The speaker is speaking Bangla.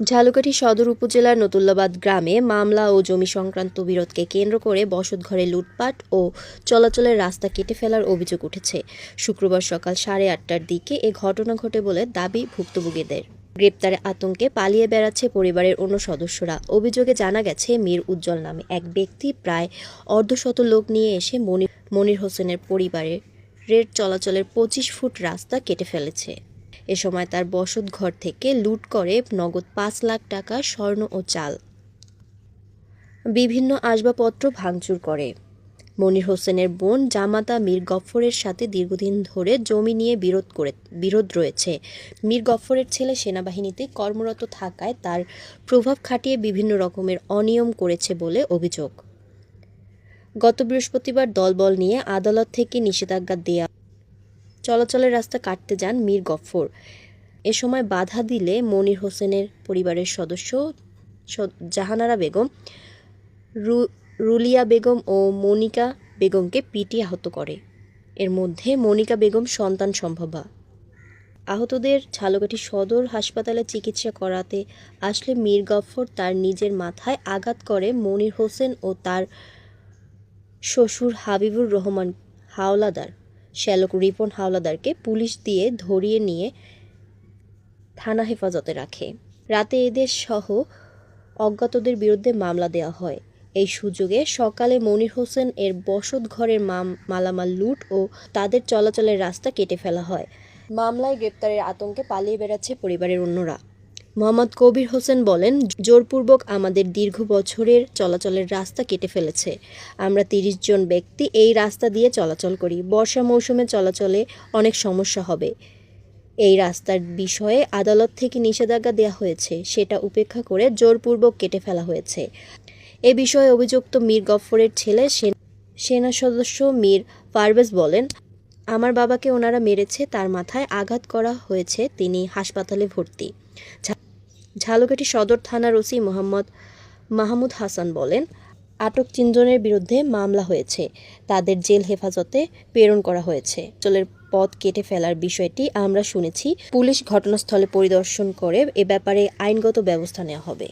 ঝালকাঠি সদর উপজেলার নতুল্লাবাদ গ্রামে মামলা ও জমি সংক্রান্ত বিরোধকে কেন্দ্র করে বসতঘরে লুটপাট ও চলাচলের রাস্তা কেটে ফেলার অভিযোগ উঠেছে। শুক্রবার সকাল 8:30টার দিকে এ ঘটনা ঘটে বলে দাবি ভুক্তভোগীদের। গ্রেপ্তারের আতঙ্কে পালিয়ে বেড়াচ্ছে পরিবারের অন্য সদস্যরা। অভিযোগে জানা গেছে, মীর উজ্জ্বল নামে এক ব্যক্তি প্রায় অর্ধশত লোক নিয়ে এসে মনির হোসেনের পরিবারের চলাচলের 25 ফুট রাস্তা কেটে ফেলেছে। এ সময় তার বসতঘর থেকে লুট করে নগদ 5 লাখ টাকা, স্বর্ণ ও চাল, বিভিন্ন আসবাবপত্র ভাঙচুর করে। মনির হোসেনের বোন জামাতা মীর গফ্ফরের সাথে দীর্ঘদিন ধরে জমি নিয়ে বিরোধ রয়েছে। মীর গফ্ফরের ছেলে সেনাবাহিনীতে কর্মরত থাকায় তার প্রভাব খাটিয়ে বিভিন্ন রকমের অনিয়ম করেছে বলে অভিযোগ। গত বৃহস্পতিবার দলবল নিয়ে আদালত থেকে নিষেধাজ্ঞা দেয়া চলাচলের রাস্তা কাটতে যান মীর গফ্ফর। এ সময় বাধা দিলে মনির হোসেনের পরিবারের সদস্য জাহানারা বেগম, রুলিয়া বেগম ও মনিকা বেগমকে পিটিয়ে আহত করে। এর মধ্যে মনিকা বেগম সন্তান সম্ভবা। আহতদের ঝালকাঠি সদর হাসপাতালে চিকিৎসা করাতে আসলে মীর গফ্ফর তার নিজের মাথায় আঘাত করে মনির হোসেন ও তার শ্বশুর হাবিবুর রহমান হাওলাদার, শ্যালক রিপন হাওলাদারকে পুলিশ দিয়ে ধরিয়ে নিয়ে থানা হেফাজতে রাখে। রাতে এদের সহ অজ্ঞাতদের বিরুদ্ধে মামলা দেওয়া হয়। এই সুযোগে সকালে মনির হোসেন এর বসতঘরের মালামাল লুট ও তাদের চলাচলের রাস্তা কেটে ফেলা হয়। মামলায় গ্রেপ্তারের আতঙ্কে পালিয়ে বেড়াচ্ছে পরিবারের অন্যরা। মোহাম্মদ কবির হোসেন বলেন, জোরপূর্বক আমাদের দীর্ঘ বছরের চলাচলের রাস্তা কেটে ফেলেছে। আমরা 30 জন ব্যক্তি এই রাস্তা দিয়ে চলাচল করি। বর্ষা মৌসুমে চলাচলে অনেক সমস্যা হবে। এই রাস্তার বিষয়ে আদালত থেকে নিষেধাজ্ঞা দেওয়া হয়েছে, সেটা উপেক্ষা করে জোরপূর্বক কেটে ফেলা হয়েছে। এ বিষয়ে অভিযুক্ত মীর গফ্ফরের ছেলে সেনা সদস্য মীর পারভেজ বলেন, আমার বাবাকে ওনারা মেরেছে, তার মাথায় আঘাত করা হয়েছে, তিনি হাসপাতালে ভর্তি। ঝালকাঠি সদর থানার ওসি মোহাম্মদ মাহমুদ হাসান বলেন, আটক 3 জনের বিরুদ্ধে মামলা হয়েছে, তাদের জেল হেফাজতে প্রেরণ করা হয়েছে। চলের পথ কেটে ফেলার বিষয়টি আমরা শুনেছি। পুলিশ ঘটনাস্থলে পরিদর্শন করে এ ব্যাপারে আইনগত ব্যবস্থা নেওয়া হবে।